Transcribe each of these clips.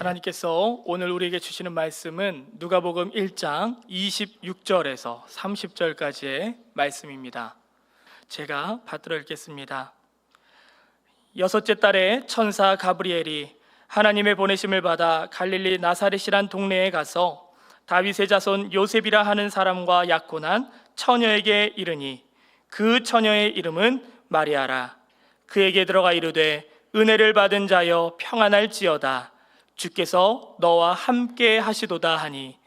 하나님께서 오늘 우리에게 주시는 말씀은 누가복음 1장 26절에서 30절까지의 말씀입니다. 제가 받들어 읽겠습니다. 여섯째 달에 천사 가브리엘이 하나님의 보내심을 받아 갈릴리 나사렛이란 동네에 가서 다윗의 자손 요셉이라 하는 사람과 약혼한 처녀에게 이르니 그 처녀의 이름은 마리아라. 그에게 들어가 이르되 은혜를 받은 자여 평안할지어다. 주께서 너와 함께 하시도다 하니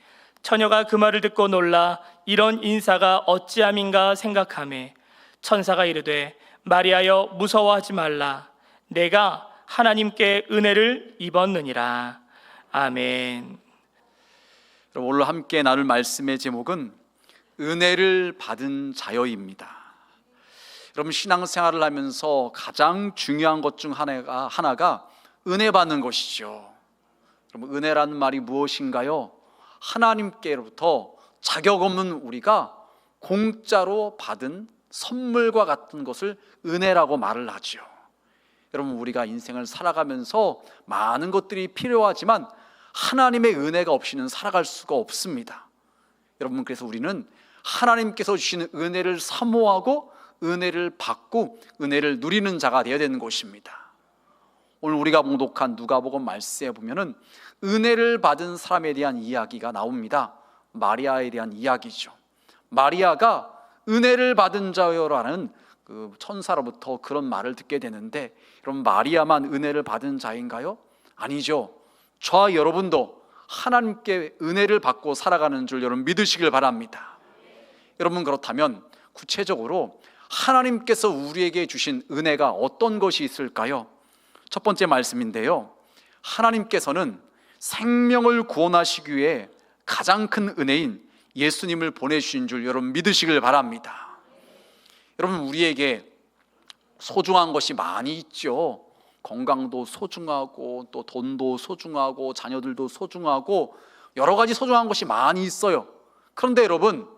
처녀가 그 말을 듣고 놀라 이런 인사가 어찌함인가 생각하매 천사가 이르되 마리아여 무서워하지 말라. 내가 하나님께 은혜를 입었느니라. 아멘. 여러분, 오늘 함께 나눌 말씀의 제목은 은혜를 받은 자여입니다. 여러분, 신앙생활을 하면서 가장 중요한 것 중 하나가 은혜 받는 것이죠. 여러분, 은혜라는 말이 무엇인가요? 하나님께로부터 자격 없는 우리가 공짜로 받은 선물과 같은 것을 은혜라고 말을 하죠. 여러분, 우리가 인생을 살아가면서 많은 것들이 필요하지만 하나님의 은혜가 없이는 살아갈 수가 없습니다. 여러분, 그래서 우리는 하나님께서 주시는 은혜를 사모하고 은혜를 받고 은혜를 누리는 자가 되어야 되는 것입니다. 오늘 우리가 봉독한 누가복음 말씀에 보면은 은혜를 받은 사람에 대한 이야기가 나옵니다. 마리아에 대한 이야기죠. 마리아가 은혜를 받은 자여라는 그 천사로부터 그런 말을 듣게 되는데, 그럼 마리아만 은혜를 받은 자인가요? 아니죠. 저와 여러분도 하나님께 은혜를 받고 살아가는 줄 여러분 믿으시길 바랍니다. 여러분, 그렇다면 구체적으로 하나님께서 우리에게 주신 은혜가 어떤 것이 있을까요? 첫 번째 말씀인데요, 하나님께서는 생명을 구원하시기 위해 가장 큰 은혜인 예수님을 보내주신 줄 여러분 믿으시길 바랍니다. 여러분, 우리에게 소중한 것이 많이 있죠. 건강도 소중하고 또 돈도 소중하고 자녀들도 소중하고 여러 가지 소중한 것이 많이 있어요. 그런데 여러분,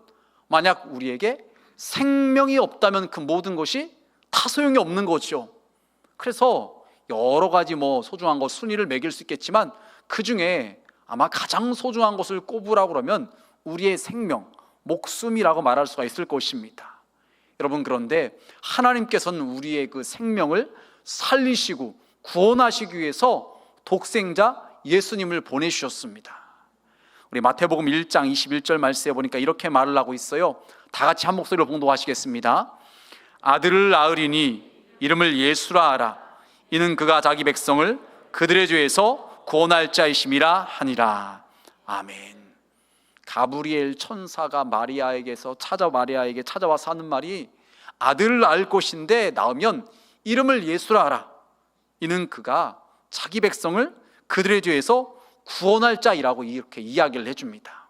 만약 우리에게 생명이 없다면 그 모든 것이 다 소용이 없는 거죠. 그래서 여러 가지 소중한 것 순위를 매길 수 있겠지만 그 중에 아마 가장 소중한 것을 꼽으라고 그러면 우리의 생명, 목숨이라고 말할 수가 있을 것입니다. 여러분, 그런데 하나님께서는 우리의 그 생명을 살리시고 구원하시기 위해서 독생자 예수님을 보내주셨습니다. 우리 마태복음 1장 21절 말씀에 보니까 이렇게 말을 하고 있어요. 다 같이 한 목소리로 봉독하시겠습니다. 아들을 낳으리니 이름을 예수라 하라. 이는 그가 자기 백성을 그들의 죄에서 구원할 자이심이라 하니라. 아멘. 가브리엘 천사가 마리아에게 찾아와서 하는 말이 아들을 낳을 것인데 낳으면 이름을 예수라 하라. 이는 그가 자기 백성을 그들의 죄에서 구원할 자이라고 이렇게 이야기를 해줍니다.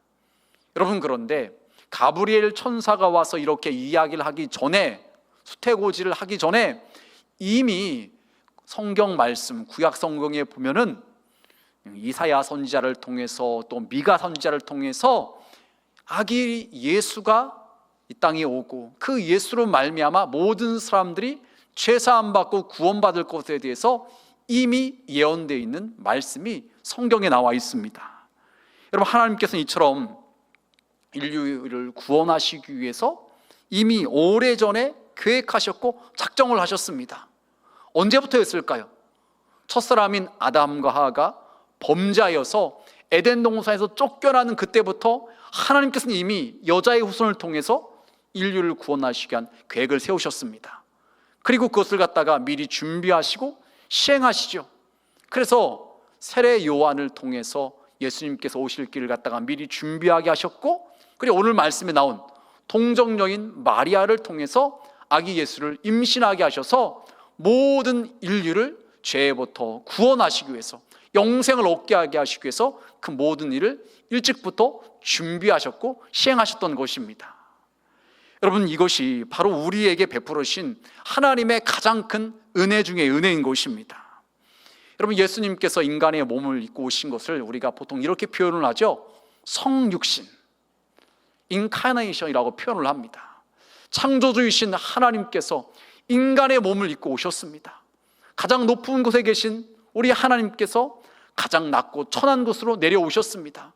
여러분, 그런데 가브리엘 천사가 와서 이렇게 이야기를 하기 전에, 수태고지를 하기 전에 이미 성경 말씀, 구약 성경에 보면은 이사야 선지자를 통해서 또 미가 선지자를 통해서 아기 예수가 이 땅에 오고 그 예수로 말미암아 모든 사람들이 죄사함 받고 구원받을 것에 대해서 이미 예언되어 있는 말씀이 성경에 나와 있습니다. 여러분, 하나님께서는 이처럼 인류를 구원하시기 위해서 이미 오래전에 계획하셨고 작정을 하셨습니다. 언제부터였을까요? 첫사람인 아담과 하와가 범죄하여서 에덴 동산에서 쫓겨나는 그때부터 하나님께서는 이미 여자의 후손을 통해서 인류를 구원하시기 위한 계획을 세우셨습니다. 그리고 그것을 갖다가 미리 준비하시고 시행하시죠. 그래서 세례 요한을 통해서 예수님께서 오실 길을 갖다가 미리 준비하게 하셨고, 그리고 오늘 말씀에 나온 동정녀인 마리아를 통해서 아기 예수를 임신하게 하셔서 모든 인류를 죄로부터 구원하시기 위해서, 영생을 얻게 하게 하시기 위해서 그 모든 일을 일찍부터 준비하셨고 시행하셨던 것입니다. 여러분, 이것이 바로 우리에게 베풀으신 하나님의 가장 큰 은혜 중에 은혜인 것입니다. 여러분, 예수님께서 인간의 몸을 입고 오신 것을 우리가 보통 이렇게 표현을 하죠. 성육신, 인카네이션이라고 표현을 합니다. 창조주이신 하나님께서 인간의 몸을 입고 오셨습니다. 가장 높은 곳에 계신 우리 하나님께서 가장 낮고 천한 곳으로 내려오셨습니다.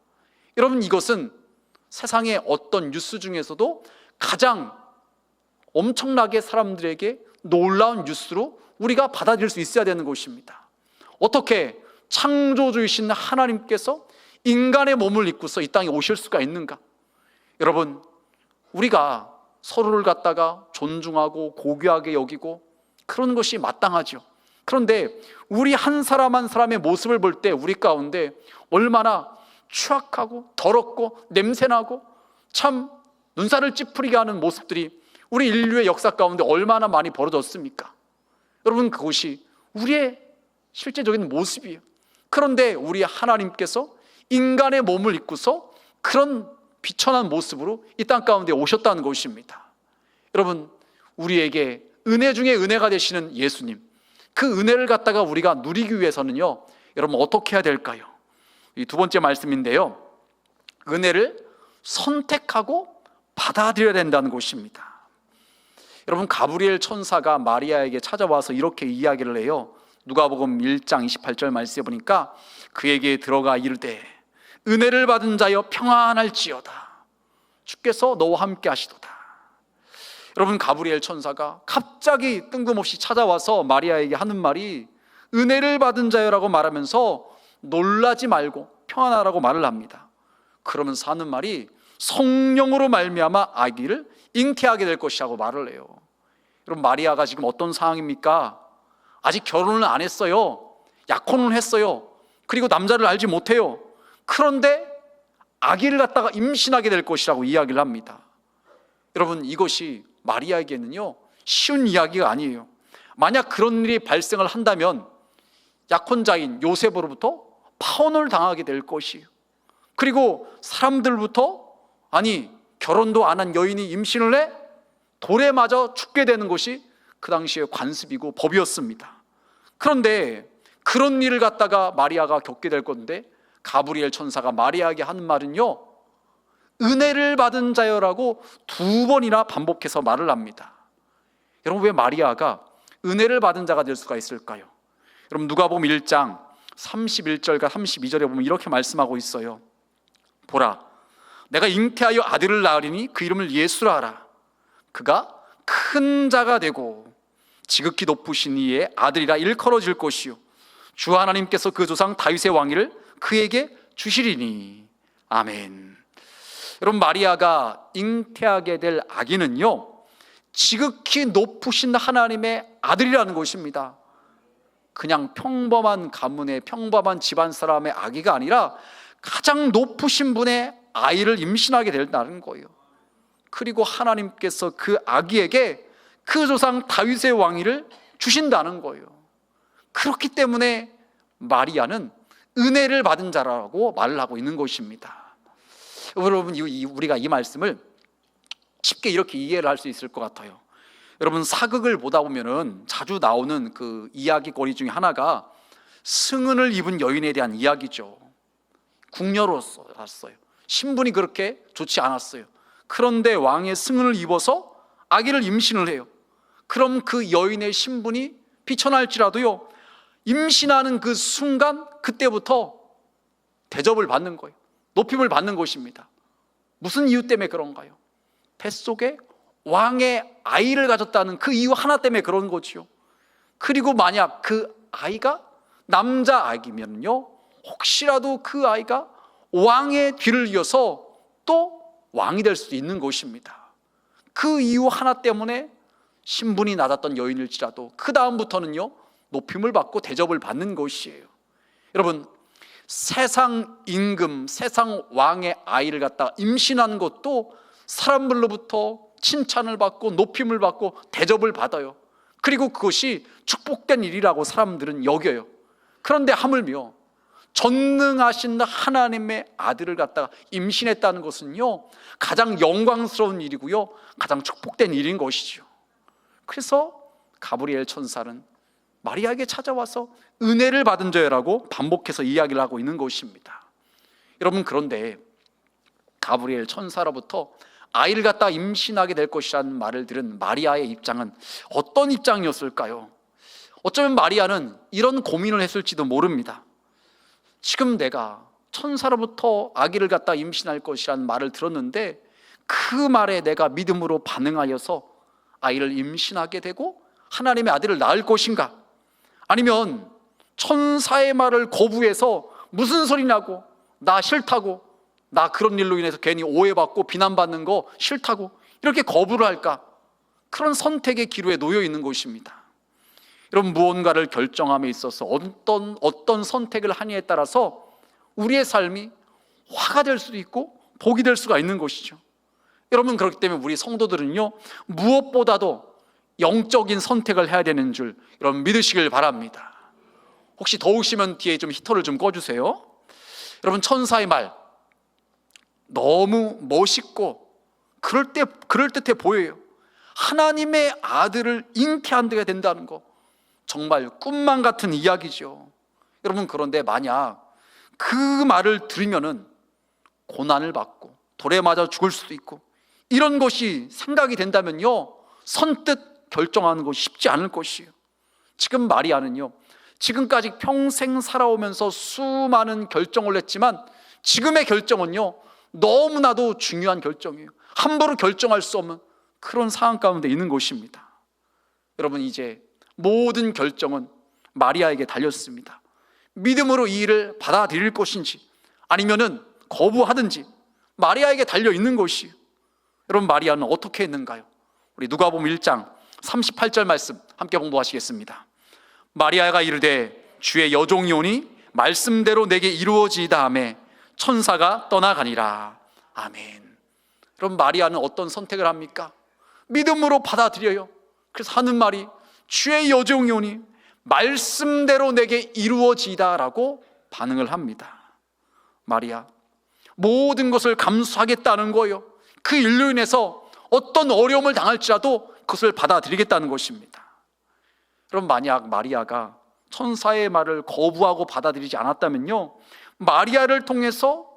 여러분, 이것은 세상의 어떤 뉴스 중에서도 가장 엄청나게 사람들에게 놀라운 뉴스로 우리가 받아들일 수 있어야 되는 것입니다. 어떻게 창조주이신 하나님께서 인간의 몸을 입고서 이 땅에 오실 수가 있는가? 여러분, 우리가 서로를 갖다가 존중하고 고귀하게 여기고 그런 것이 마땅하죠. 그런데 우리 한 사람 한 사람의 모습을 볼 때 우리 가운데 얼마나 추악하고 더럽고 냄새나고 참 눈살을 찌푸리게 하는 모습들이 우리 인류의 역사 가운데 얼마나 많이 벌어졌습니까? 여러분, 그것이 우리의 실제적인 모습이에요. 그런데 우리 하나님께서 인간의 몸을 입고서 그런 비천한 모습으로 이 땅 가운데 오셨다는 것입니다. 여러분, 우리에게 은혜 중에 은혜가 되시는 예수님, 그 은혜를 갖다가 우리가 누리기 위해서는요, 여러분 어떻게 해야 될까요? 이 두 번째 말씀인데요, 은혜를 선택하고 받아들여야 된다는 것입니다. 여러분, 가브리엘 천사가 마리아에게 찾아와서 이렇게 이야기를 해요. 누가복음 1장 28절 말씀에 보니까 그에게 들어가 이르되 은혜를 받은 자여 평안할지어다, 주께서 너와 함께 하시도다. 여러분, 가브리엘 천사가 갑자기 뜬금없이 찾아와서 마리아에게 하는 말이 은혜를 받은 자여라고 말하면서 놀라지 말고 평안하라고 말을 합니다. 그러면서 하는 말이 성령으로 말미암아 아기를 잉태하게 될 것이라고 말을 해요. 여러분, 마리아가 지금 어떤 상황입니까? 아직 결혼을 안 했어요. 약혼을 했어요. 그리고 남자를 알지 못해요. 그런데 아기를 갖다가 임신하게 될 것이라고 이야기를 합니다. 여러분, 이것이 마리아에게는요 쉬운 이야기가 아니에요. 만약 그런 일이 발생을 한다면 약혼자인 요셉으로부터 파혼을 당하게 될 것이에요. 그리고 사람들부터 아니 결혼도 안 한 여인이 임신을 해? 돌에 맞아 죽게 되는 것이 그 당시의 관습이고 법이었습니다. 그런데 그런 일을 갖다가 마리아가 겪게 될 건데 가브리엘 천사가 마리아에게 하는 말은요 은혜를 받은 자여라고 두 번이나 반복해서 말을 합니다. 여러분, 왜 마리아가 은혜를 받은 자가 될 수가 있을까요? 여러분, 누가복음 1장 31절과 32절에 보면 이렇게 말씀하고 있어요. 보라, 내가 잉태하여 아들을 낳으리니 그 이름을 예수라 하라. 그가 큰 자가 되고 지극히 높으신 이의 아들이라 일컬어질 것이요 주 하나님께서 그 조상 다윗의 왕위를 그에게 주시리니. 아멘. 여러분, 마리아가 잉태하게 될 아기는요 지극히 높으신 하나님의 아들이라는 것입니다. 그냥 평범한 가문의 평범한 집안 사람의 아기가 아니라 가장 높으신 분의 아이를 임신하게 된다는 거예요. 그리고 하나님께서 그 아기에게 그 조상 다윗의 왕위를 주신다는 거예요. 그렇기 때문에 마리아는 은혜를 받은 자라고 말을 하고 있는 것입니다. 여러분, 우리가 이 말씀을 쉽게 이렇게 이해를 할 수 있을 것 같아요. 여러분, 사극을 보다 보면은 자주 나오는 그 이야기거리 중에 하나가 승은을 입은 여인에 대한 이야기죠. 궁녀로서였어요. 신분이 그렇게 좋지 않았어요. 그런데 왕의 승은을 입어서 아기를 임신을 해요. 그럼 그 여인의 신분이 비천할지라도요 임신하는 그 순간 그때부터 대접을 받는 거예요. 높임을 받는 것입니다. 무슨 이유 때문에 그런가요? 뱃속에 왕의 아이를 가졌다는 그 이유 하나 때문에 그런 거지요. 그리고 만약 그 아이가 남자 아기면요 혹시라도 그 아이가 왕의 뒤를 이어서 또 왕이 될 수도 있는 것입니다. 그 이유 하나 때문에 신분이 낮았던 여인일지라도 그 다음부터는요 높임을 받고 대접을 받는 것이에요. 여러분, 세상 임금, 세상 왕의 아이를 갖다가 임신한 것도 사람들로부터 칭찬을 받고 높임을 받고 대접을 받아요. 그리고 그것이 축복된 일이라고 사람들은 여겨요. 그런데 하물며 전능하신 하나님의 아들을 갖다가 임신했다는 것은요 가장 영광스러운 일이고요 가장 축복된 일인 것이죠. 그래서 가브리엘 천사는 마리아에게 찾아와서 은혜를 받은 자라고 반복해서 이야기를 하고 있는 것입니다. 여러분, 그런데 가브리엘 천사로부터 아이를 갖다 임신하게 될 것이라는 말을 들은 마리아의 입장은 어떤 입장이었을까요? 어쩌면 마리아는 이런 고민을 했을지도 모릅니다. 지금 내가 천사로부터 아기를 갖다 임신할 것이라는 말을 들었는데 그 말에 내가 믿음으로 반응하여서 아이를 임신하게 되고 하나님의 아들을 낳을 것인가? 아니면 천사의 말을 거부해서 무슨 소리냐고, 나 싫다고, 나 그런 일로 인해서 괜히 오해받고 비난받는 거 싫다고 이렇게 거부를 할까? 그런 선택의 기로에 놓여 있는 것입니다. 여러분, 무언가를 결정함에 있어서 어떤 선택을 하느냐에 따라서 우리의 삶이 화가 될 수도 있고 복이 될 수가 있는 것이죠. 여러분, 그렇기 때문에 우리 성도들은요, 무엇보다도 영적인 선택을 해야 되는 줄 여러분 믿으시길 바랍니다. 혹시 더우시면 뒤에 좀 히터를 좀 꺼주세요. 여러분, 천사의 말 너무 멋있고 그럴듯해 보여요. 하나님의 아들을 잉태하게 된다는 거 정말 꿈만 같은 이야기죠. 여러분, 그런데 만약 그 말을 들으면은 고난을 받고 돌에 맞아 죽을 수도 있고 이런 것이 생각이 된다면요, 선뜻 결정하는 것이 쉽지 않을 것이에요. 지금 마리아는요, 지금까지 평생 살아오면서 수많은 결정을 했지만 지금의 결정은요, 너무나도 중요한 결정이에요. 함부로 결정할 수 없는 그런 상황 가운데 있는 것입니다. 여러분, 이제 모든 결정은 마리아에게 달렸습니다. 믿음으로 이 일을 받아들일 것인지 아니면은 거부하든지 마리아에게 달려 있는 것이에요. 여러분, 마리아는 어떻게 했는가요? 우리 누가복음 1장 38절 말씀 함께 공부하시겠습니다. 마리아가 이르되 주의 여종이 오니 말씀대로 내게 이루어지이다 하매 천사가 떠나가니라. 아멘. 그럼 마리아는 어떤 선택을 합니까? 믿음으로 받아들여요. 그래서 하는 말이 주의 여종이 오니 말씀대로 내게 이루어지이다 라고 반응을 합니다. 마리아, 모든 것을 감수하겠다는 거예요. 그 일로 인해서 어떤 어려움을 당할지라도 그것을 받아들이겠다는 것입니다. 그럼 만약 마리아가 천사의 말을 거부하고 받아들이지 않았다면요, 마리아를 통해서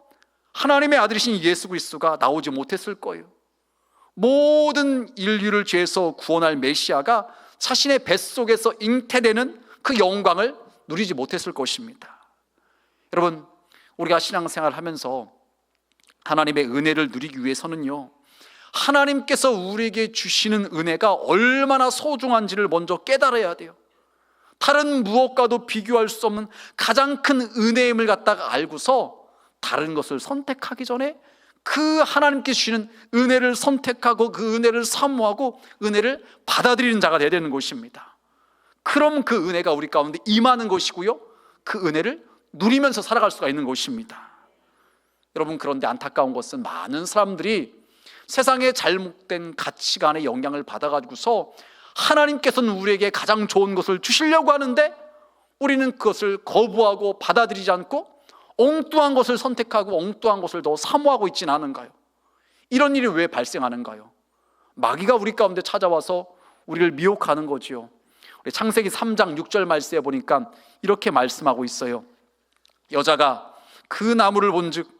하나님의 아들이신 예수 그리스도가 나오지 못했을 거예요. 모든 인류를 죄에서 구원할 메시아가 자신의 뱃속에서 잉태되는 그 영광을 누리지 못했을 것입니다. 여러분, 우리가 신앙생활을 하면서 하나님의 은혜를 누리기 위해서는요, 하나님께서 우리에게 주시는 은혜가 얼마나 소중한지를 먼저 깨달아야 돼요. 다른 무엇과도 비교할 수 없는 가장 큰 은혜임을 갖다가 알고서 다른 것을 선택하기 전에 그 하나님께 주시는 은혜를 선택하고 그 은혜를 사모하고 은혜를 받아들이는 자가 되어야 되는 것입니다. 그럼 그 은혜가 우리 가운데 임하는 것이고요, 그 은혜를 누리면서 살아갈 수가 있는 것입니다. 여러분, 그런데 안타까운 것은 많은 사람들이 세상의 잘못된 가치관의 영향을 받아가지고서 하나님께서는 우리에게 가장 좋은 것을 주시려고 하는데 우리는 그것을 거부하고 받아들이지 않고 엉뚱한 것을 선택하고 엉뚱한 것을 더 사모하고 있지는 않은가요? 이런 일이 왜 발생하는가요? 마귀가 우리 가운데 찾아와서 우리를 미혹하는 거지요. 우리 창세기 3장 6절 말씀에 보니까 이렇게 말씀하고 있어요. 여자가 그 나무를 본즉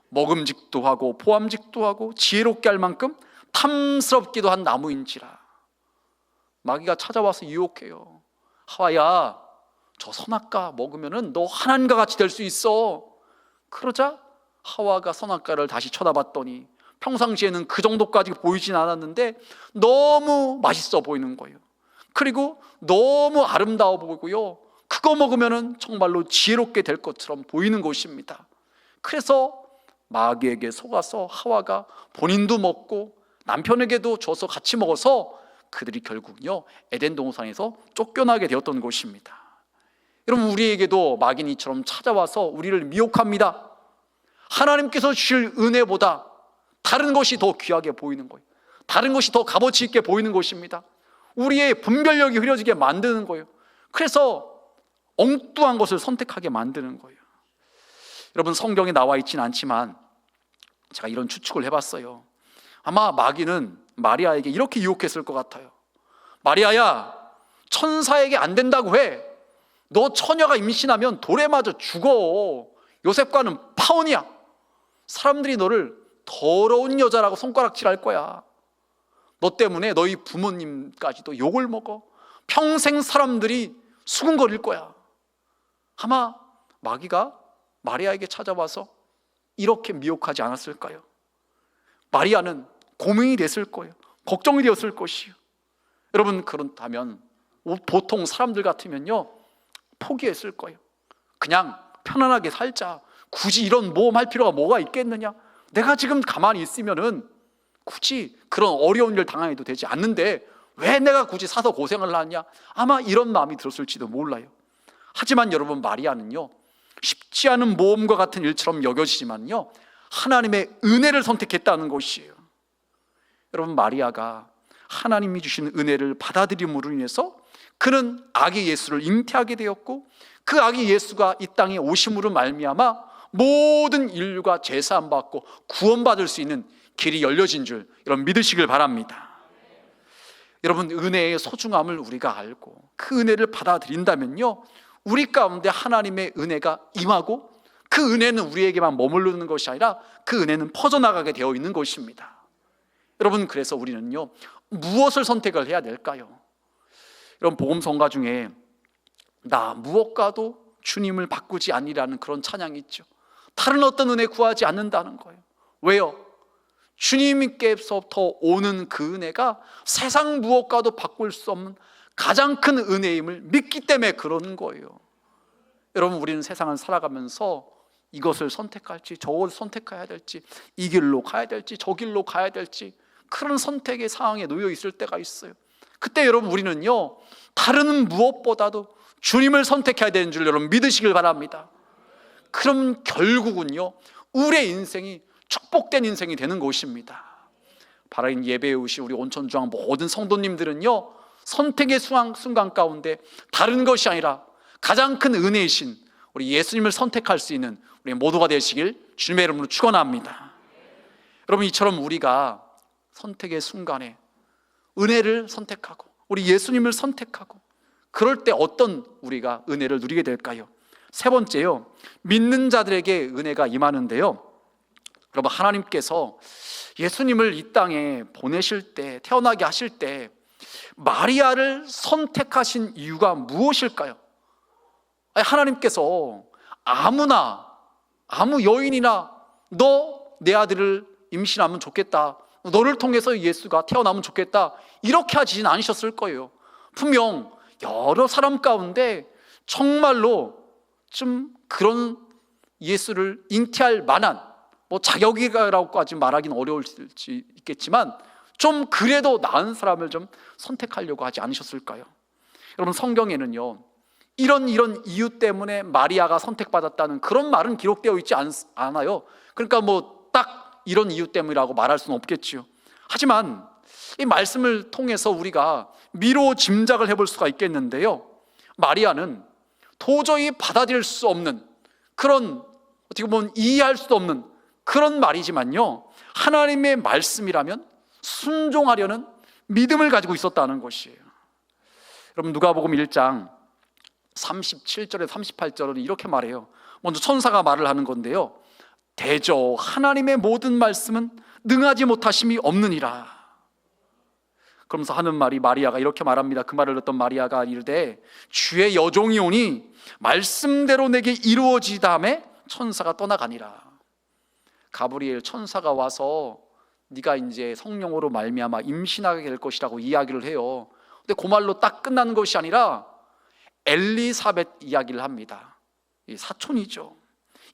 먹음직도 하고 보암직도 하고 지혜롭게 할 만큼 탐스럽기도 한 나무인지라. 마귀가 찾아와서 유혹해요. 하와야, 저 선악과 먹으면은 너 하나님과 같이 될 수 있어. 그러자 하와가 선악과를 다시 쳐다봤더니 평상시에는 그 정도까지 보이진 않았는데 너무 맛있어 보이는 거예요. 그리고 너무 아름다워 보이고요, 그거 먹으면은 정말로 지혜롭게 될 것처럼 보이는 것입니다. 그래서 마귀에게 속아서 하와가 본인도 먹고 남편에게도 줘서 같이 먹어서 그들이 결국은요, 에덴 동산에서 쫓겨나게 되었던 것입니다. 여러분, 우리에게도 마귀는 이처럼 찾아와서 우리를 미혹합니다. 하나님께서 주실 은혜보다 다른 것이 더 귀하게 보이는 거예요. 다른 것이 더 값어치 있게 보이는 것입니다. 우리의 분별력이 흐려지게 만드는 거예요. 그래서 엉뚱한 것을 선택하게 만드는 거예요. 여러분, 성경에 나와 있지는 않지만 제가 이런 추측을 해봤어요. 아마 마귀는 마리아에게 이렇게 유혹했을 것 같아요. 마리아야, 천사에게 안 된다고 해. 너 처녀가 임신하면 돌에 맞아 죽어. 요셉과는 파혼이야. 사람들이 너를 더러운 여자라고 손가락질할 거야. 너 때문에 너희 부모님까지도 욕을 먹어. 평생 사람들이 수군거릴 거야. 아마 마귀가 마리아에게 찾아와서 이렇게 미혹하지 않았을까요? 마리아는 고민이 됐을 거예요. 걱정이 되었을 것이요. 여러분, 그렇다면 보통 사람들 같으면요 포기했을 거예요. 그냥 편안하게 살자. 굳이 이런 모험할 필요가 뭐가 있겠느냐? 내가 지금 가만히 있으면은 굳이 그런 어려운 일 당해도 되지 않는데 왜 내가 굳이 사서 고생을 하냐? 아마 이런 마음이 들었을지도 몰라요. 하지만 여러분, 마리아는요 쉽지 않은 모험과 같은 일처럼 여겨지지만요 하나님의 은혜를 선택했다는 것이에요. 여러분, 마리아가 하나님이 주신 은혜를 받아들임으로 인해서 그는 아기 예수를 잉태하게 되었고, 그 아기 예수가 이 땅에 오심으로 말미암아 모든 인류가 제사함 받고 구원받을 수 있는 길이 열려진 줄 여러분 믿으시길 바랍니다. 여러분, 은혜의 소중함을 우리가 알고 그 은혜를 받아들인다면요 우리 가운데 하나님의 은혜가 임하고, 그 은혜는 우리에게만 머무르는 것이 아니라 그 은혜는 퍼져나가게 되어 있는 것입니다. 여러분, 그래서 우리는요 무엇을 선택을 해야 될까요? 여러분, 복음성가 중에 나 무엇과도 주님을 바꾸지 아니라는 그런 찬양이 있죠. 다른 어떤 은혜 구하지 않는다는 거예요. 왜요? 주님께서부터 오는 그 은혜가 세상 무엇과도 바꿀 수 없는 가장 큰 은혜임을 믿기 때문에 그러는 거예요. 여러분, 우리는 세상을 살아가면서 이것을 선택할지 저것을 선택해야 될지, 이 길로 가야 될지 저 길로 가야 될지 그런 선택의 상황에 놓여 있을 때가 있어요. 그때 여러분, 우리는요 다른 무엇보다도 주님을 선택해야 되는 줄 여러분 믿으시길 바랍니다. 그럼 결국은요 우리의 인생이 축복된 인생이 되는 것입니다. 바라인 예배에 오신 우리 온천중앙 모든 성도님들은요 선택의 순간 가운데 다른 것이 아니라 가장 큰 은혜이신 우리 예수님을 선택할 수 있는 우리 모두가 되시길 주님의 이름으로 축원합니다. 여러분, 이처럼 우리가 선택의 순간에 은혜를 선택하고 우리 예수님을 선택하고 그럴 때 어떤 우리가 은혜를 누리게 될까요? 세 번째요, 믿는 자들에게 은혜가 임하는데요, 여러분, 하나님께서 예수님을 이 땅에 보내실 때, 태어나게 하실 때 마리아를 선택하신 이유가 무엇일까요? 하나님께서 아무나, 아무 여인이나 너 내 아들을 임신하면 좋겠다, 너를 통해서 예수가 태어나면 좋겠다, 이렇게 하진 않으셨을 거예요. 분명 여러 사람 가운데 정말로 좀 그런 예수를 잉태할 만한 자격이라고까지 말하기는 어려울 수 있겠지만 좀 그래도 나은 사람을 좀 선택하려고 하지 않으셨을까요? 여러분, 성경에는요 이런 이유 때문에 마리아가 선택받았다는 그런 말은 기록되어 있지 않아요. 그러니까 딱 이런 이유 때문이라고 말할 수는 없겠지요. 하지만 이 말씀을 통해서 우리가 미로 짐작을 해볼 수가 있겠는데요, 마리아는 도저히 받아들일 수 없는 그런, 어떻게 보면 이해할 수도 없는 그런 말이지만요 하나님의 말씀이라면 순종하려는 믿음을 가지고 있었다는 것이에요. 여러분, 누가복음 1장 37절에 38절은 이렇게 말해요. 먼저 천사가 말을 하는 건데요, 대저 하나님의 모든 말씀은 능하지 못하심이 없느니라. 그러면서 하는 말이, 마리아가 이렇게 말합니다. 그 말을 듣던 마리아가 이르되 주의 여종이 오니 말씀대로 내게 이루어지다음에 천사가 떠나가니라. 가브리엘 천사가 와서 네가 이제 성령으로 말미암아 임신하게 될 것이라고 이야기를 해요. 근데 그 말로 딱 끝나는 것이 아니라 엘리사벳 이야기를 합니다. 이 사촌이죠.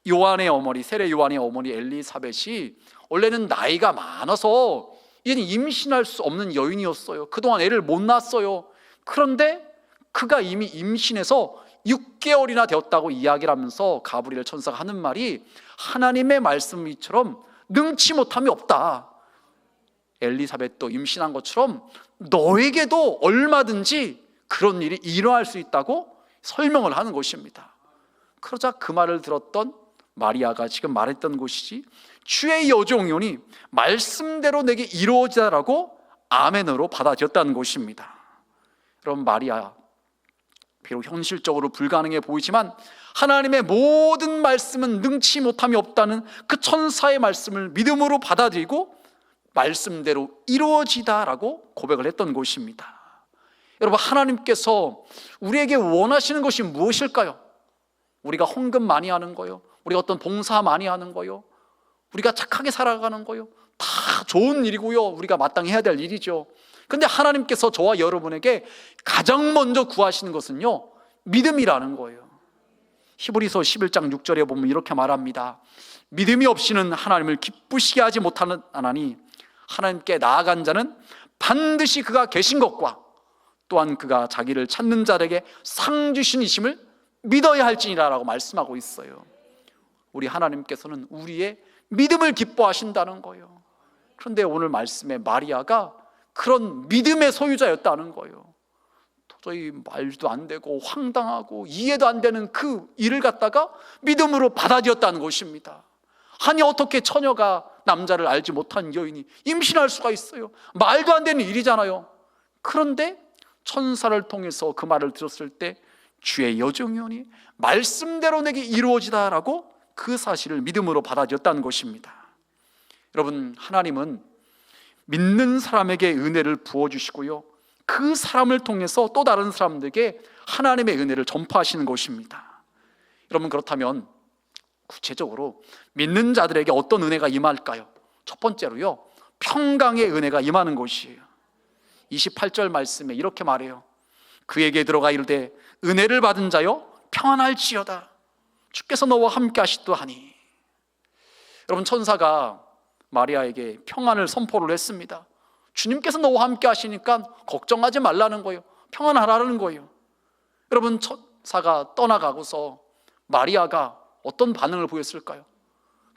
요한의 어머니, 세례 요한의 어머니 엘리사벳이 원래는 나이가 많아서 얘는 임신할 수 없는 여인이었어요. 그동안 애를 못 낳았어요. 그런데 그가 이미 임신해서 6개월이나 되었다고 이야기를 하면서 가브리엘 천사가 하는 말이 하나님의 말씀이처럼 능치 못함이 없다. 엘리사벳도 임신한 것처럼 너에게도 얼마든지 그런 일이 일어날 수 있다고 설명을 하는 것입니다. 그러자 그 말을 들었던 마리아가 지금 말했던 것이지, 주의 여종이오니 말씀대로 내게 이루어지라고 아멘으로 받아들였다는 것입니다. 여러분, 마리아 비록 현실적으로 불가능해 보이지만 하나님의 모든 말씀은 능치 못함이 없다는 그 천사의 말씀을 믿음으로 받아들이고 말씀대로 이루어지다라고 고백을 했던 것입니다. 여러분, 하나님께서 우리에게 원하시는 것이 무엇일까요? 우리가 헌금 많이 하는 거요, 우리가 어떤 봉사 많이 하는 거요, 우리가 착하게 살아가는 거요, 다 좋은 일이고요. 우리가 마땅히 해야 될 일이죠. 근데 하나님께서 저와 여러분에게 가장 먼저 구하시는 것은요, 믿음이라는 거예요. 히브리서 11장 6절에 보면 이렇게 말합니다. 믿음이 없이는 하나님을 기쁘시게 하지 못하나니 하나님께 나아간 자는 반드시 그가 계신 것과 또한 그가 자기를 찾는 자에게 상 주신이심을 믿어야 할지니라 라고 말씀하고 있어요. 우리 하나님께서는 우리의 믿음을 기뻐하신다는 거예요. 그런데 오늘 말씀에 마리아가 그런 믿음의 소유자였다는 거예요. 도저히 말도 안 되고 황당하고 이해도 안 되는 그 일을 갖다가 믿음으로 받아들였다는 것입니다. 아니, 어떻게 처녀가 남자를 알지 못한 여인이 임신할 수가 있어요? 말도 안 되는 일이잖아요. 그런데 천사를 통해서 그 말을 들었을 때 주의 여정이오니 말씀대로 내게 이루어지다라고 그 사실을 믿음으로 받아들였다는 것입니다. 여러분, 하나님은 믿는 사람에게 은혜를 부어주시고요, 그 사람을 통해서 또 다른 사람들에게 하나님의 은혜를 전파하시는 것입니다. 여러분, 그렇다면 구체적으로 믿는 자들에게 어떤 은혜가 임할까요? 첫 번째로요, 평강의 은혜가 임하는 것이에요. 28절 말씀에 이렇게 말해요. 그에게 들어가 이르되 은혜를 받은 자여 평안할지어다. 주께서 너와 함께 하시도하니. 여러분, 천사가 마리아에게 평안을 선포를 했습니다. 주님께서 너와 함께 하시니까 걱정하지 말라는 거예요. 평안하라는 거예요. 여러분, 천사가 떠나가고서 마리아가 어떤 반응을 보였을까요?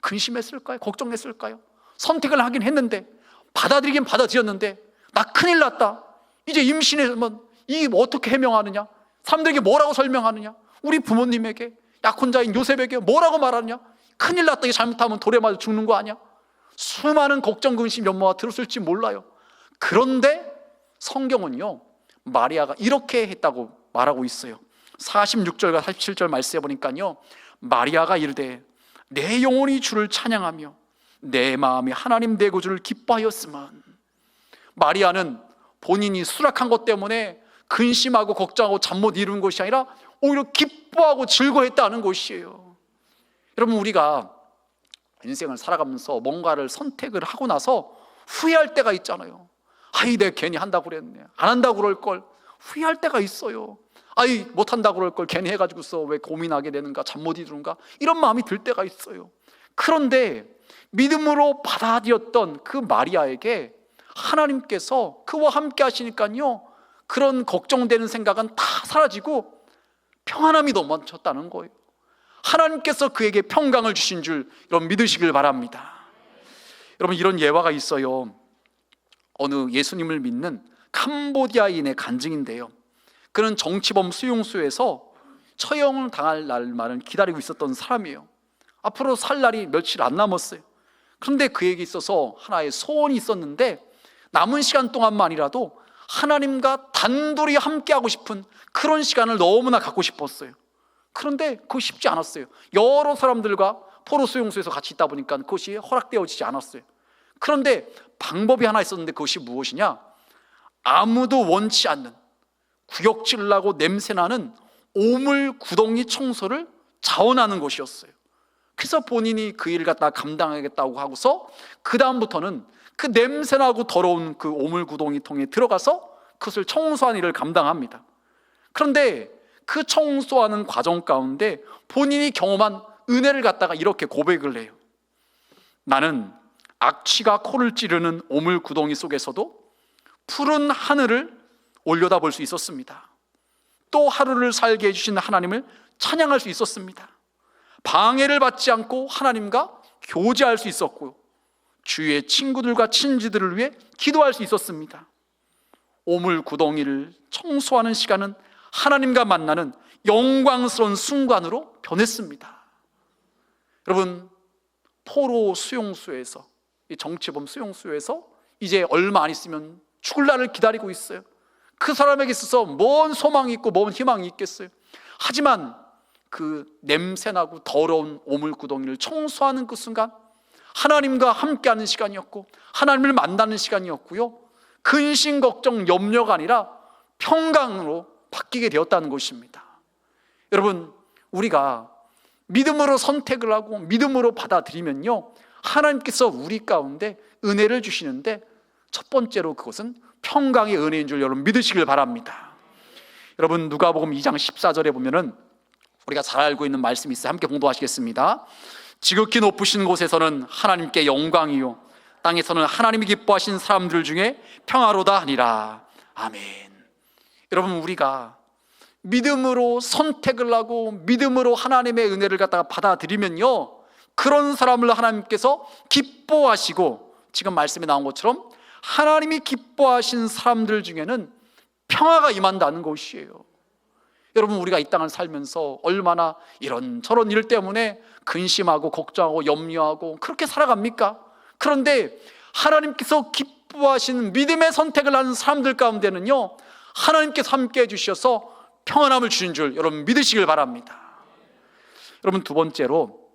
근심했을까요? 걱정했을까요? 선택을 하긴 했는데, 받아들이긴 받아들였는데, 나 큰일 났다, 이제 임신하면 이 어떻게 해명하느냐, 사람들에게 뭐라고 설명하느냐, 우리 부모님에게, 약혼자인 요셉에게 뭐라고 말하느냐, 큰일 났다, 이게 잘못하면 돌에 맞아 죽는 거 아니야? 수많은 걱정, 근심, 연모가 들었을지 몰라요. 그런데 성경은요, 마리아가 이렇게 했다고 말하고 있어요. 46절과 47절 말씀해 보니까요, 마리아가 이르되 내 영혼이 주를 찬양하며 내 마음이 하나님 내 구주를 기뻐하였으면. 마리아는 본인이 수락한 것 때문에 근심하고 걱정하고 잠 못 이루는 것이 아니라 오히려 기뻐하고 즐거워했다는 것이에요. 여러분, 우리가 인생을 살아가면서 뭔가를 선택을 하고 나서 후회할 때가 있잖아요. 아이, 내가 괜히 한다고 그랬네, 안 한다고 그럴 걸. 후회할 때가 있어요. 아이, 못 한다고 그럴 걸 괜히 해가지고서 왜 고민하게 되는가, 잠 못 이루는가, 이런 마음이 들 때가 있어요. 그런데 믿음으로 받아들였던 그 마리아에게 하나님께서 그와 함께 하시니까요, 그런 걱정되는 생각은 다 사라지고 평안함이 넘쳤다는 거예요. 하나님께서 그에게 평강을 주신 줄 여러분 믿으시길 바랍니다. 여러분, 이런 예화가 있어요. 어느 예수님을 믿는 캄보디아인의 간증인데요, 그는 정치범 수용소에서 처형을 당할 날만을 기다리고 있었던 사람이에요. 앞으로 살 날이 며칠 안 남았어요. 그런데 그에게 있어서 하나의 소원이 있었는데, 남은 시간 동안만이라도 하나님과 단둘이 함께하고 싶은 그런 시간을 너무나 갖고 싶었어요. 그런데 그거 쉽지 않았어요. 여러 사람들과 포로 수용소에서 같이 있다 보니까 그것이 허락되어지지 않았어요. 그런데 방법이 하나 있었는데, 그것이 무엇이냐, 아무도 원치 않는 구역질 나고 냄새나는 오물 구덩이 청소를 자원하는 것이었어요. 그래서 본인이 그 일을 갖다 감당하겠다고 하고서 그 다음부터는 그 냄새나고 더러운 그 오물 구덩이 통에 들어가서 그것을 청소하는 일을 감당합니다. 그런데 그 청소하는 과정 가운데 본인이 경험한 은혜를 갖다가 이렇게 고백을 해요. 나는 악취가 코를 찌르는 오물 구덩이 속에서도 푸른 하늘을 올려다볼 수 있었습니다. 또 하루를 살게 해주신 하나님을 찬양할 수 있었습니다. 방해를 받지 않고 하나님과 교제할 수 있었고요, 주위의 친구들과 친지들을 위해 기도할 수 있었습니다. 오물 구덩이를 청소하는 시간은 하나님과 만나는 영광스러운 순간으로 변했습니다. 여러분, 포로 수용소에서, 이 정치범 수용소에서 이제 얼마 안 있으면 죽을 날을 기다리고 있어요. 그 사람에게 있어서 뭔 소망이 있고 뭔 희망이 있겠어요. 하지만 그 냄새나고 더러운 오물구덩이를 청소하는 그 순간 하나님과 함께하는 시간이었고, 하나님을 만나는 시간이었고요, 근심, 걱정, 염려가 아니라 평강으로 바뀌게 되었다는 것입니다. 여러분, 우리가 믿음으로 선택을 하고 믿음으로 받아들이면요, 하나님께서 우리 가운데 은혜를 주시는데, 첫 번째로 그것은 평강의 은혜인 줄 여러분 믿으시길 바랍니다. 여러분, 누가복음 2장 14절에 보면은 우리가 잘 알고 있는 말씀이 있어요. 함께 봉독하시겠습니다. 지극히 높으신 곳에서는 하나님께 영광이요, 땅에서는 하나님이 기뻐하신 사람들 중에 평화로다 하니라. 아멘. 여러분, 우리가 믿음으로 선택을 하고 믿음으로 하나님의 은혜를 갖다가 받아들이면요, 그런 사람을 하나님께서 기뻐하시고, 지금 말씀에 나온 것처럼 하나님이 기뻐하신 사람들 중에는 평화가 임한다는 것이에요. 여러분, 우리가 이 땅을 살면서 얼마나 이런저런 일 때문에 근심하고 걱정하고 염려하고 그렇게 살아갑니까? 그런데 하나님께서 기뻐하시는 믿음의 선택을 하는 사람들 가운데는요, 하나님께서 함께 해주셔서 평안함을 주신 줄 여러분 믿으시길 바랍니다. 여러분, 두 번째로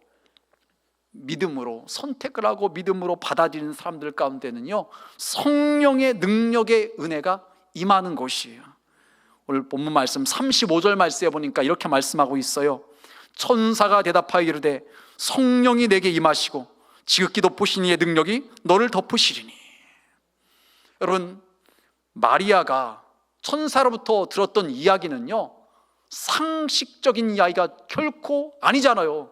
믿음으로 선택을 하고 믿음으로 받아들이는 사람들 가운데는요, 성령의 능력의 은혜가 임하는 것이에요. 오늘 본문 말씀 35절 말씀에 보니까 이렇게 말씀하고 있어요. 천사가 대답하여 이르되 성령이 내게 임하시고 지극히 높으신 이의 능력이 너를 덮으시리니. 여러분, 마리아가 천사로부터 들었던 이야기는요, 상식적인 이야기가 결코 아니잖아요.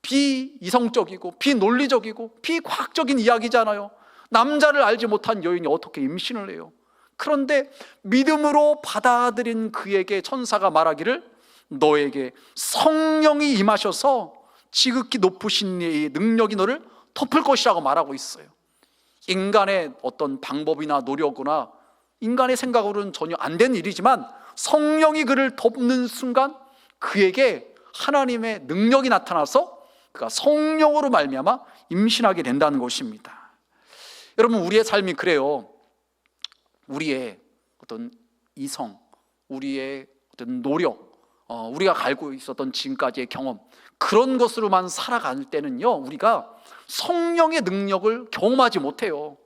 비이성적이고 비논리적이고 비과학적인 이야기잖아요. 남자를 알지 못한 여인이 어떻게 임신을 해요? 그런데 믿음으로 받아들인 그에게 천사가 말하기를 너에게 성령이 임하셔서 지극히 높으신 이의 능력이 너를 덮을 것이라고 말하고 있어요. 인간의 어떤 방법이나 노력이나 인간의 생각으로는 전혀 안 되는 일이지만 성령이 그를 덮는 순간 그에게 하나님의 능력이 나타나서 그가 성령으로 말미암아 임신하게 된다는 것입니다. 여러분, 우리의 삶이 그래요. 우리의 어떤 이성, 우리의 어떤 노력, 우리가 갈고 있었던 지금까지의 경험, 그런 것으로만 살아갈 때는요, 우리가 성령의 능력을 경험하지 못해요.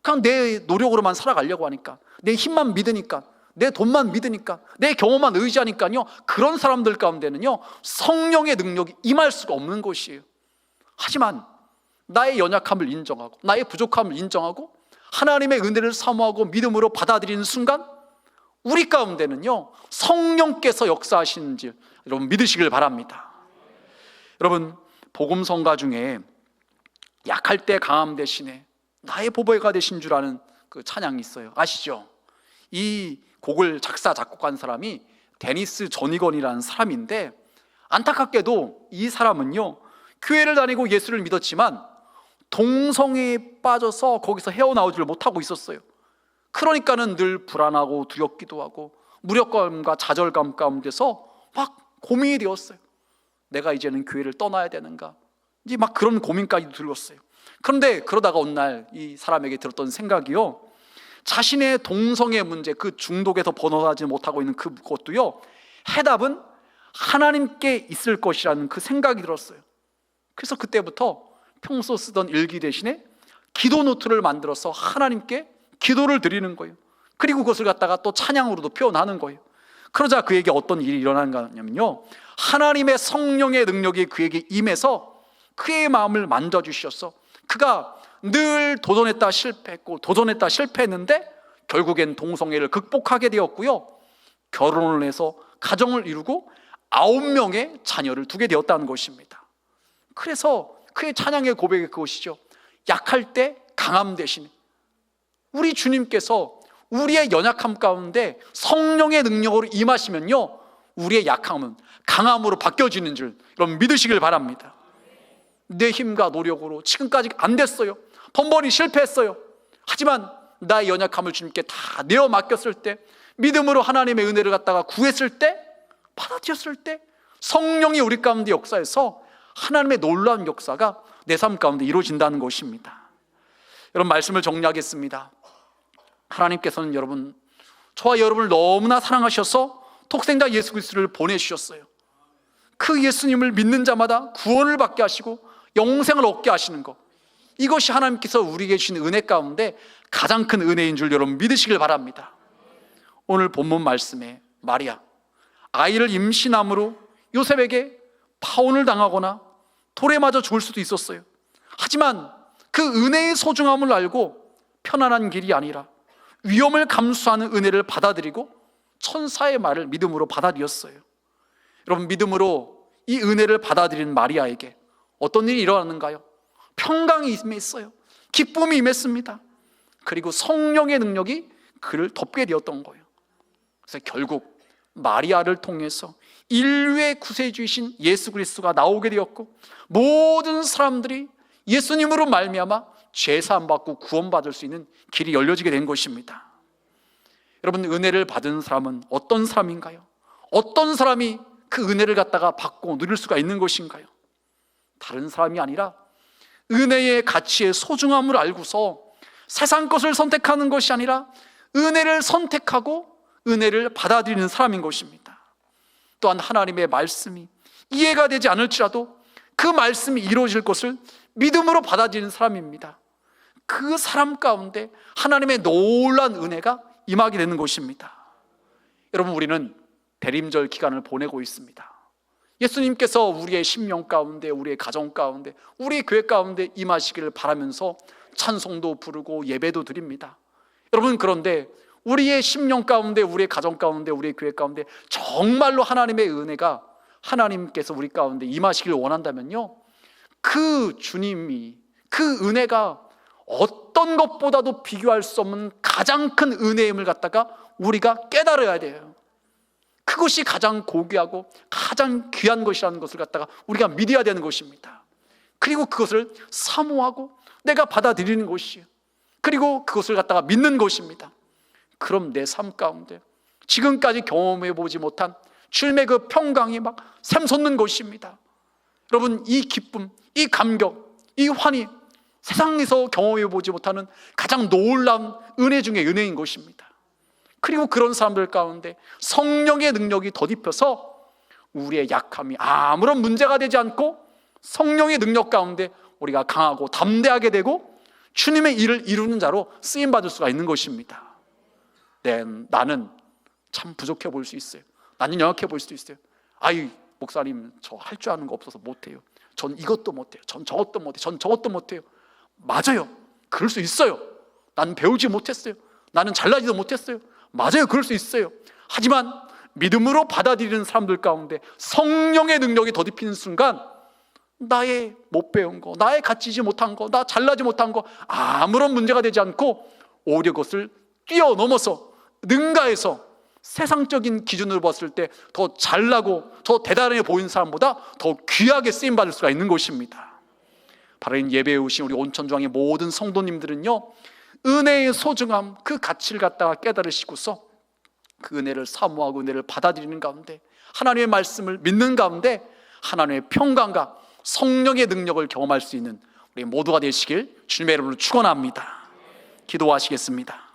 그냥 내 노력으로만 살아가려고 하니까, 내 힘만 믿으니까, 내 돈만 믿으니까, 내 경험만 의지하니까요, 그런 사람들 가운데는요, 성령의 능력이 임할 수가 없는 것이에요. 하지만 나의 연약함을 인정하고 나의 부족함을 인정하고 하나님의 은혜를 사모하고 믿음으로 받아들이는 순간 우리 가운데는요, 성령께서 역사하시는지 여러분 믿으시길 바랍니다. 여러분, 복음성가 중에 약할 때 강함 대신에 나의 보배가 되신 줄 아는 그 찬양이 있어요. 아시죠? 이 곡을 작사 작곡한 사람이 데니스 조니건이라는 사람인데, 안타깝게도 이 사람은요, 교회를 다니고 예수를 믿었지만 동성애에 빠져서 거기서 헤어나오지를 못하고 있었어요. 그러니까는 늘 불안하고 두렵기도 하고 무력감과 좌절감 가운데서 막 고민이 되었어요. 내가 이제는 교회를 떠나야 되는가, 이제 막 그런 고민까지 들었어요. 그런데 그러다가 어느 날 이 사람에게 들었던 생각이요, 자신의 동성애 문제, 그 중독에서 벗어나지 못하고 있는 그것도요, 해답은 하나님께 있을 것이라는 그 생각이 들었어요. 그래서 그때부터 평소 쓰던 일기 대신에 기도 노트를 만들어서 하나님께 기도를 드리는 거예요. 그리고 그것을 갖다가 또 찬양으로도 표현하는 거예요. 그러자 그에게 어떤 일이 일어나냐면요, 하나님의 성령의 능력이 그에게 임해서 그의 마음을 만져주셔서 그가 늘 도전했다 실패했고 도전했다 실패했는데 결국엔 동성애를 극복하게 되었고요, 결혼을 해서 가정을 이루고 9명의 자녀를 두게 되었다는 것입니다. 그래서 그의 찬양의 고백이 그것이죠. 약할 때 강함 대신 우리 주님께서 우리의 연약함 가운데 성령의 능력으로 임하시면요, 우리의 약함은 강함으로 바뀌어지는 줄 여러분 믿으시길 바랍니다. 내 힘과 노력으로 지금까지 안 됐어요. 번번이 실패했어요. 하지만 나의 연약함을 주님께 다 내어 맡겼을 때, 믿음으로 하나님의 은혜를 갖다가 구했을 때, 받아들였을 때 성령이 우리 가운데 역사해서 하나님의 놀라운 역사가 내 삶 가운데 이루어진다는 것입니다. 여러분, 말씀을 정리하겠습니다. 하나님께서는 여러분, 저와 여러분을 너무나 사랑하셔서 독생자 예수 그리스도를 보내주셨어요. 그 예수님을 믿는 자마다 구원을 받게 하시고 영생을 얻게 하시는 것, 이것이 하나님께서 우리에게 주신 은혜 가운데 가장 큰 은혜인 줄 여러분 믿으시길 바랍니다. 오늘 본문 말씀에 마리아, 아이를 임신함으로 요셉에게 파혼을 당하거나 돌에 맞아 죽을 수도 있었어요. 하지만 그 은혜의 소중함을 알고 편안한 길이 아니라 위험을 감수하는 은혜를 받아들이고 천사의 말을 믿음으로 받아들였어요. 여러분, 믿음으로 이 은혜를 받아들인 마리아에게 어떤 일이 일어났는가요? 평강이 임했어요. 기쁨이 임했습니다. 그리고 성령의 능력이 그를 덮게 되었던 거예요. 그래서 결국 마리아를 통해서 인류의 구세주이신 예수 그리스도가 나오게 되었고, 모든 사람들이 예수님으로 말미암아 죄사함 받고 구원받을 수 있는 길이 열려지게 된 것입니다. 여러분, 은혜를 받은 사람은 어떤 사람인가요? 어떤 사람이 그 은혜를 갖다가 받고 누릴 수가 있는 것인가요? 다른 사람이 아니라 은혜의 가치의 소중함을 알고서 세상 것을 선택하는 것이 아니라 은혜를 선택하고 은혜를 받아들이는 사람인 것입니다. 또한 하나님의 말씀이 이해가 되지 않을지라도 그 말씀이 이루어질 것을 믿음으로 받아들이는 사람입니다. 그 사람 가운데 하나님의 놀라운 은혜가 임하게 되는 것입니다. 여러분, 우리는 대림절 기간을 보내고 있습니다. 예수님께서 우리의 심령 가운데, 우리의 가정 가운데, 우리의 교회 가운데 임하시기를 바라면서 찬송도 부르고 예배도 드립니다. 여러분, 그런데 우리의 심령 가운데, 우리의 가정 가운데, 우리의 교회 가운데 정말로 하나님의 은혜가, 하나님께서 우리 가운데 임하시기를 원한다면요, 그 주님이, 그 은혜가 어떤 것보다도 비교할 수 없는 가장 큰 은혜임을 갖다가 우리가 깨달아야 돼요. 그것이 가장 고귀하고 가장 귀한 것이라는 것을 갖다가 우리가 믿어야 되는 것입니다. 그리고 그것을 사모하고 내가 받아들이는 것이에요. 그리고 그것을 갖다가 믿는 것입니다. 그럼 내 삶 가운데 지금까지 경험해 보지 못한 주님의 그 평강이 막 샘솟는 것입니다. 여러분, 이 기쁨, 이 감격, 이 환희, 세상에서 경험해 보지 못하는 가장 놀라운 은혜 중에 은혜인 것입니다. 그리고 그런 사람들 가운데 성령의 능력이 덧입혀서 우리의 약함이 아무런 문제가 되지 않고 성령의 능력 가운데 우리가 강하고 담대하게 되고 주님의 일을 이루는 자로 쓰임받을 수가 있는 것입니다. 네, 나는 참 부족해 보일 수 있어요. 나는 연약해 보일 수도 있어요. 아이, 목사님, 저 할 줄 아는 거 없어서 못해요. 전 이것도 못해요. 전 저것도 못해요. 전 저것도 못해요. 맞아요. 그럴 수 있어요. 나는 배우지 못했어요. 나는 잘나지도 못했어요. 맞아요. 그럴 수 있어요. 하지만 믿음으로 받아들이는 사람들 가운데 성령의 능력이 덧입히는 순간 나의 못 배운 거, 나의 갖추지 못한 거, 나 잘나지 못한 거 아무런 문제가 되지 않고 오히려 그것을 뛰어넘어서 능가해서 세상적인 기준으로 봤을 때 더 잘나고 더 대단해 보이는 사람보다 더 귀하게 쓰임받을 수가 있는 것입니다. 바로 이 예배에 오신 우리 온천중앙의 모든 성도님들은요, 은혜의 소중함, 그 가치를 갖다가 깨달으시고서 그 은혜를 사모하고 은혜를 받아들이는 가운데, 하나님의 말씀을 믿는 가운데 하나님의 평강과 성령의 능력을 경험할 수 있는 우리 모두가 되시길 주님의 이름으로 축원합니다. 기도하시겠습니다.